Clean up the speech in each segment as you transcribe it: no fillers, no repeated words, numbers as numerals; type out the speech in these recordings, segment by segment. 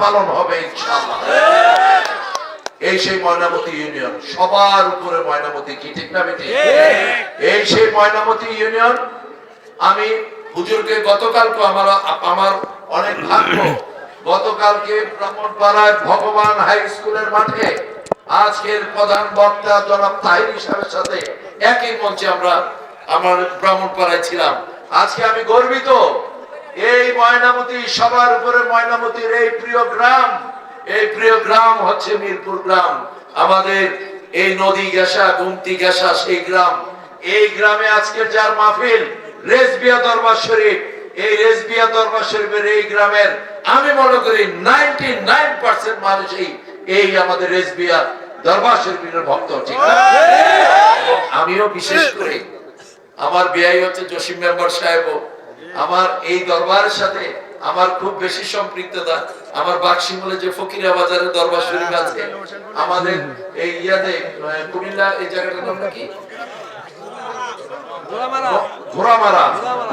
পালন হবে ইনশাআল্লাহ। এই সেই ময়নামতি ইউনিয়ন, সবার উপরে ময়নামতি, কি ঠিক না বেটি? এই সেই ময়নামতি ইউনিয়ন। আমি হুজুরকে গতকালকে আমার অনেক ভাগ্য, গতকালকে ব্রাহ্মণপাড়ায় ভগবান হাই স্কুলের মাঠে আজকের প্রধান বক্তা জনাব তাহির সাহেবের সাথে একই মঞ্চে আমার ব্রাহ্মণপাড়ায় ছিলাম। আজকে আমি গর্বিত, এই ময়নামতি, সবার উপরে ময়নামতির এই প্রিয় গ্রাম হচ্ছে মিরপুর গ্রাম। আমাদের এই নদী গেশা, গুমতি গেশা সেই গ্রাম। এই গ্রামে আজকের যার মাহফিল রেজবিয়া দরবার শরীফ, এই রেজবিয়া দরবার শরীফের এই গ্রামের আমি মনে করি 99% মানুষই এই আমাদের রেজবিয়া দরবার শরীফের ভক্ত, ঠিক না? আমিও বিশেষ করে, আমার বিআই হচ্ছে জসিম মেম্বার সাহেব, আমার এই দরবারের সাথে আমার খুব বেশি সম্পৃক্ততা। আমার বাক্সিমলে যে ফকিরা বাজারের দরবার শরীফ আছে, আমাদের এই ইয়াতে কুমিল্লা, এই জায়গাটার নাম কি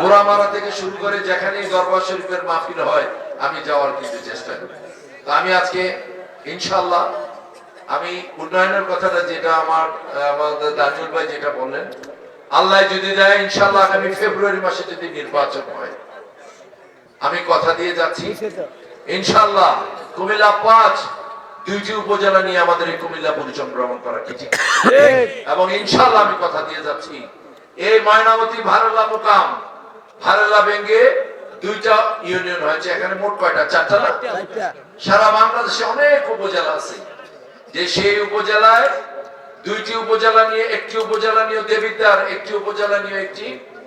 ঘোড়ামারা থেকে শুরু করে যেখানে দরবার শরীফের মাহফিল হয় আমি যাওয়ার কিন্তু চেষ্টা করি। তো আমি আজকে ইনশাআল্লাহ, আমি উন্নয়নের কথাটা যেটা আমাদের দানিউল ভাই যেটা বললেন, আল্লাহ যদি দেয় ইনশাআল্লাহ আগামী ফেব্রুয়ারি মাসে যদি নির্বাচন হয়, আমি কথা দিয়ে যাচ্ছি ইনশাআল্লাহ কুমিল্লা 5 দুইটি উপজেলা নিয়ে আমাদের এই কুমিল্লা পরিচন্দ্রমণ করা কিছু, এবং ইনশাআল্লাহ আমি কথা দিয়ে যাচ্ছি এই ময়নামতি ভারেলা মোকাম, ভারেলা বেঙ্গে 2টা ইউনিয়ন হয়েছে। এখানে মোট কয়টা? 4টা না? সারা বাংলাদেশে অনেক উপজেলা আছে, যে সেই উপজেলায় 2টি উপজেলা নিয়ে, একটি উপজেলা নিয়ে দেবিদ্বার, একটি উপজেলা নিয়ে একটি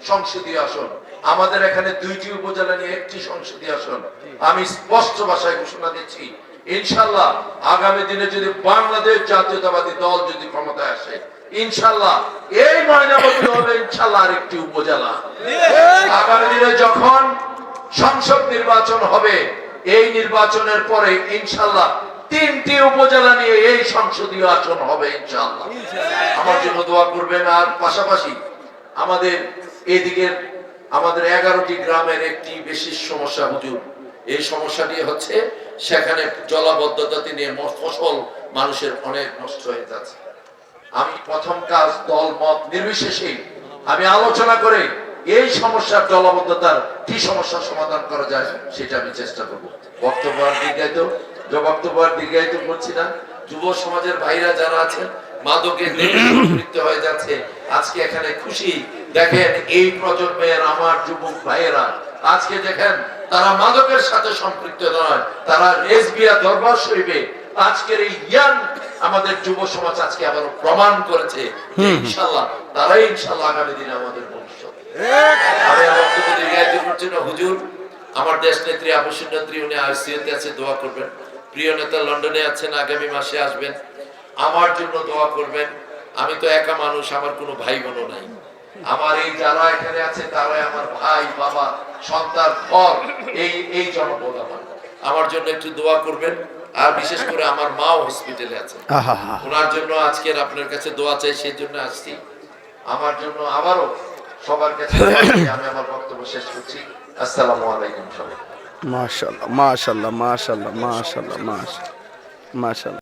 সংসদীয় আসন। আমাদের এখানে 2টি উপজেলা নিয়ে একটি সংসদীয় আসন। আমি স্পষ্ট ভাষায় ঘোষণা দিচ্ছি ইনশাআল্লাহ আগামী দিনে যদি বাংলাদেশ জাতীয়তাবাদী দল যদি ক্ষমতায় আসে, ইনশাআল্লাহ এই ময়নামতি হবে ইনশাআল্লাহ আরেকটি উপজেলা। আগামী দিনে যখন সংসদ নির্বাচন হবে, এই নির্বাচনের পরে ইনশাআল্লাহ 3টি উপজেলা নিয়ে এই সংসদীয় আসন হবে ইনশাআল্লাহ। আমার জন্য দোয়া করবেন। আর পাশাপাশি আমাদের এদিকের আমাদের 11টি গ্রামের একটি বিশেষ সমস্যা হুজুর, এই সমস্যাটি হচ্ছে সেখানে জলাবদ্ধতা নিয়ে ফসল মানুষের অনেক নষ্ট হয়ে যাচ্ছে। আমি প্রথম কাজ দল মত নির্বিশেষে আমি আলোচনা করে এই সমস্যার জলাবদ্ধতার কি সমস্যার সমাধান করা যায় সেটা আমি চেষ্টা করব। বক্তব্য আর দীর্ঘায়িত করছি না। যুব সমাজের ভাইরা যারা আছেন মাদকের সম্পৃক্ত হয়ে যাচ্ছে, আজকে এখানে খুশি। দেখেন এই প্রজন্মের আমার যুবক ভাইয়েরা আজকে দেখেন তারা মাদকের সাথে সম্পৃক্ত নয়, তারা রেজবিয়া দরবার শরীফে আজকের এই ইয়াং আমাদের যুব সমাজ আজকে আবার প্রমাণ করেছে যে ইনশাআল্লাহ তারাই ইনশাআল্লাহ আগামী দিনে আমাদের ভবিষ্যৎ। আমি আমার বক্তব্য দীর্ঘায়িত করছি না হুজুর। আমার দেশ নেত্রী আবশ্যক নেত্রী উনি আইসিইউতে আছে, দোয়া করবেন। প্রিয় নেতা লন্ডনে আছেন, আগামী মাসে আসবেন, আমার জন্য দোয়া করবেন। আমি তো একা মানুষ, আমার কোনো ভাই বোনও নাই। আমার এই যারা এখানে আছে তারাই আমার ভাই, বাবা, সন্তান, ঘর, এই জনপদ আমার জন্য একটু দোয়া করবেন। আর বিশেষ করে আমার মাও হসপিটালে আছে, ওনার জন্য আজকের আপনার কাছে দোয়া চাই, সেই জন্য আসছি। আমার জন্য আবারও সবার কাছে আমি আমার বক্তব্য শেষ করছি। আসসালামু আলাইকুম সবাই। মাশাআল্লাহ, মাশাআল্লাহ, মাশাআল্লাহ, মাশাআল্লাহ, মাশাআল্লাহ।